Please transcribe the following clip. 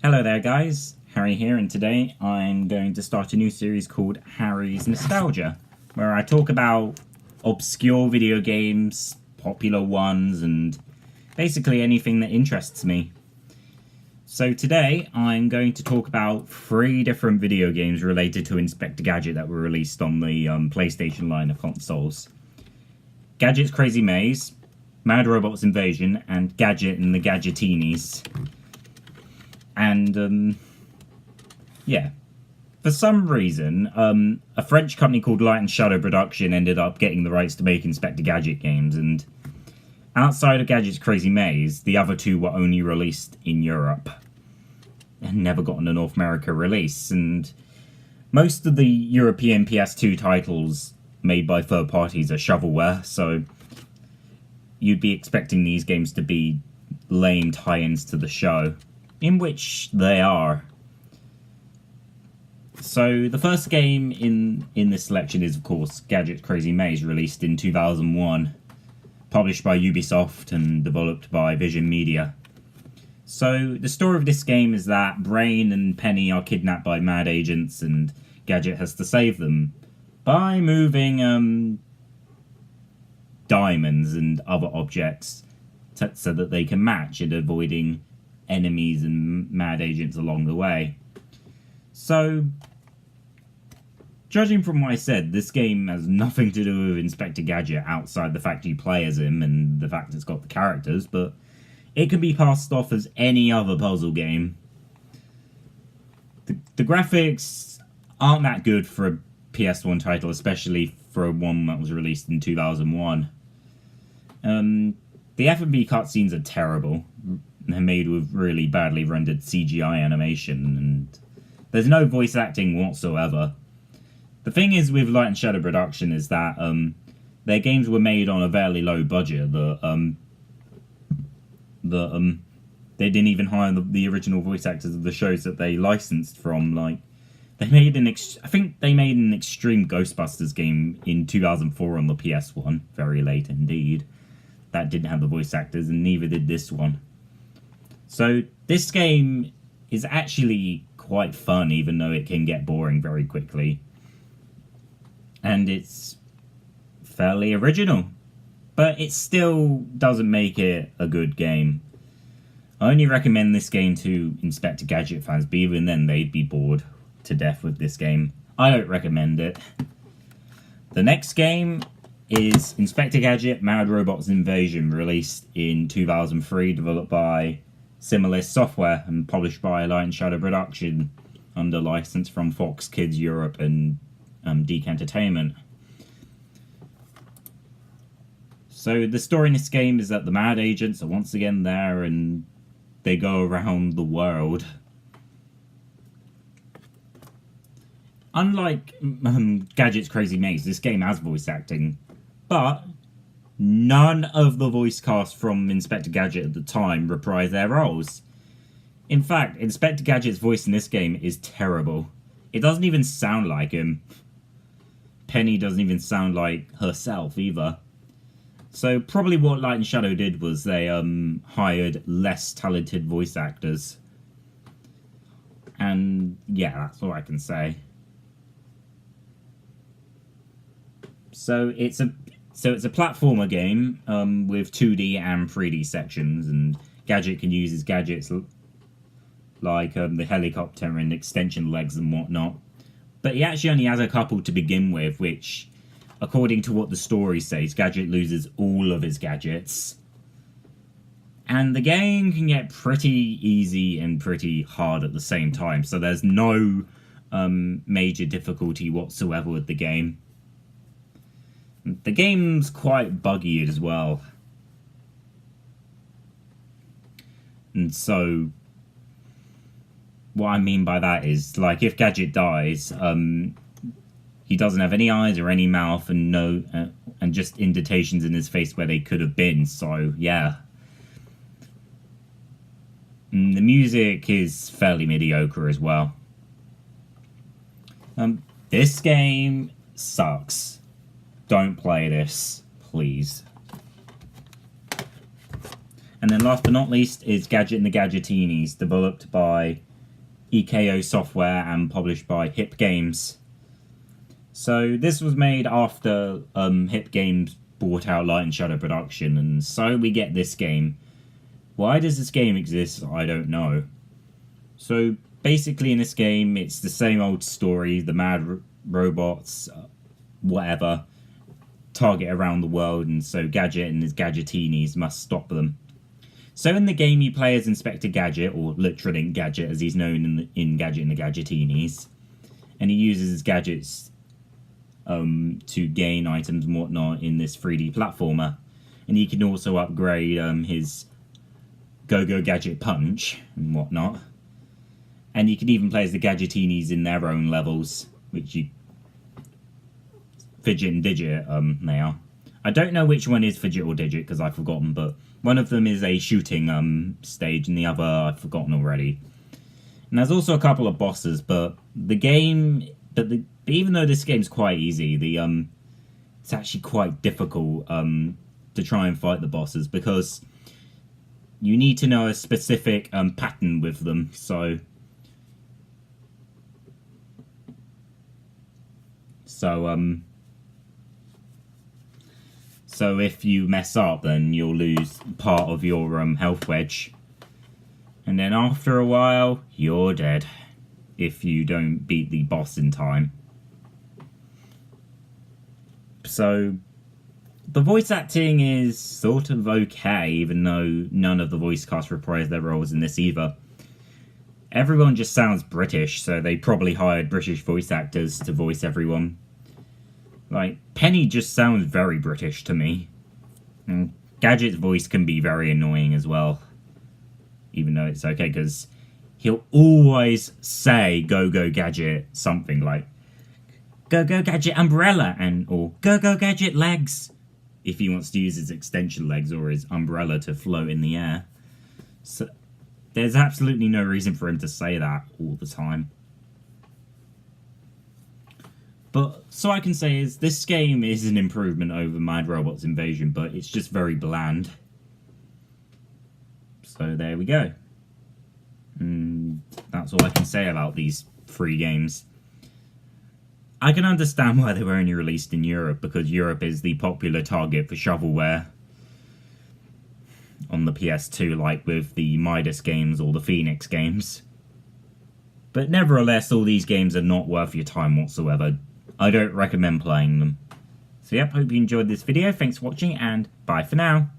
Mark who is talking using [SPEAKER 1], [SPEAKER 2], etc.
[SPEAKER 1] Hello there guys, Harry here, and today I'm going to start a new series called Harry's Nostalgia, where I talk about obscure video games, popular ones, and basically anything that interests me. So today I'm going to talk about 3 different video games related to Inspector Gadget that were released on the PlayStation line of consoles. Gadget's Crazy Maze, Mad Robots Invasion, and Gadget and the Gadgetinis. And, yeah. For some reason, a French company called Light & Shadow Production ended up getting the rights to make Inspector Gadget games, and outside of Gadget's Crazy Maze, the other 2 were only released in Europe and never gotten a North America release, and most of the European PS2 titles made by third parties are shovelware, so you'd be expecting these games to be lame tie-ins to the show, in which they are. So the first game in this selection is, of course, Gadget's Crazy Maze, released in 2001, published by Ubisoft and developed by Vision Media. So the story of this game is that Brain and Penny are kidnapped by mad agents, and Gadget has to save them by moving diamonds and other objects so that they can match, and avoiding enemies and mad agents along the way. So, judging from what I said, this game has nothing to do with Inspector Gadget outside the fact you play as him and the fact it's got the characters, but it can be passed off as any other puzzle game. The graphics aren't that good for a PS1 title, especially for one that was released in 2001. The F&B cutscenes are terrible. They're made with really badly rendered CGI animation, and there's no voice acting whatsoever. The thing is with Light & Shadow Production is that their games were made on a fairly low budget. They didn't even hire the original voice actors of the shows that they licensed from. Like, they made I think they made an Extreme Ghostbusters game in 2004 on the PS1, very late indeed. That didn't have the voice actors, and neither did this one. So this game is actually quite fun, even though it can get boring very quickly. And it's fairly original, but it still doesn't make it a good game. I only recommend this game to Inspector Gadget fans, but even then they'd be bored to death with this game. I don't recommend it. The next game is Inspector Gadget Mad Robots Invasion, released in 2003, developed by Similis Software and published by Light & Shadow Production under license from Fox Kids Europe and Deke Entertainment. So the story in this game is that the mad agents are once again there, and they go around the world. Unlike Gadget's Crazy Maze, this game has voice acting, but none of the voice cast from Inspector Gadget at the time reprise their roles. In fact, Inspector Gadget's voice in this game is terrible. It doesn't even sound like him. Penny doesn't even sound like herself either. So probably what Light & Shadow did was they hired less talented voice actors. And yeah, that's all I can say. So it's a platformer game with 2D and 3D sections, and Gadget can use his gadgets like the helicopter and extension legs and whatnot. But he actually only has a couple to begin with, which, according to what the story says, Gadget loses all of his gadgets. And the game can get pretty easy and pretty hard at the same time, so there's no major difficulty whatsoever with the game. The game's quite buggy as well. And so, what I mean by that is, like, if Gadget dies, he doesn't have any eyes or any mouth, and and just indentations in his face where they could have been, so, yeah. And the music is fairly mediocre as well. This game sucks. Don't play this, please. And then last but not least is Gadget and the Gadgetinis, developed by EKO software and published by Hip Games. So this was made after Hip Games bought out Light and Shadow Production, and so we get this game. Why does this game exist? I don't know. So basically in this game, it's the same old story. The mad robots, whatever, target around the world, and so Gadget and his Gadgetinis must stop them. So in the game, you play as Inspector Gadget, or literally Gadget as he's known in Gadget and the Gadgetinis, and he uses his gadgets to gain items and whatnot in this 3D platformer. And he can also upgrade his Go-Go Gadget Punch and whatnot. And you can even play as the Gadgetinis in their own levels, which you... Fidget and Digit, they are. I don't know which one is Fidget or Digit, because I've forgotten, but one of them is a shooting stage, and the other I've forgotten already. And there's also a couple of bosses, but the game... even though this game's quite easy, it's actually quite difficult to try and fight the bosses, because you need to know a specific pattern with them. So if you mess up, then you'll lose part of your health wedge, and then after a while you're dead if you don't beat the boss in time. So the voice acting is sort of okay, even though none of the voice cast reprised their roles in this either. Everyone just sounds British, so they probably hired British voice actors to voice everyone. Like, Penny just sounds very British to me. And Gadget's voice can be very annoying as well, even though it's okay, because he'll always say Go-Go Gadget something like Go-Go Gadget Umbrella, or Go-Go Gadget Legs, if he wants to use his extension legs or his umbrella to float in the air. So there's absolutely no reason for him to say that all the time. But so I can say is this game is an improvement over Mad Robots Invasion, but it's just very bland. So there we go. That's all I can say about these 3 games. I can understand why they were only released in Europe, because Europe is the popular target for shovelware on the PS2, like with the Midas games or the Phoenix games. But nevertheless, all these games are not worth your time whatsoever. I don't recommend playing them. So yep, hope you enjoyed this video. Thanks for watching, and bye for now.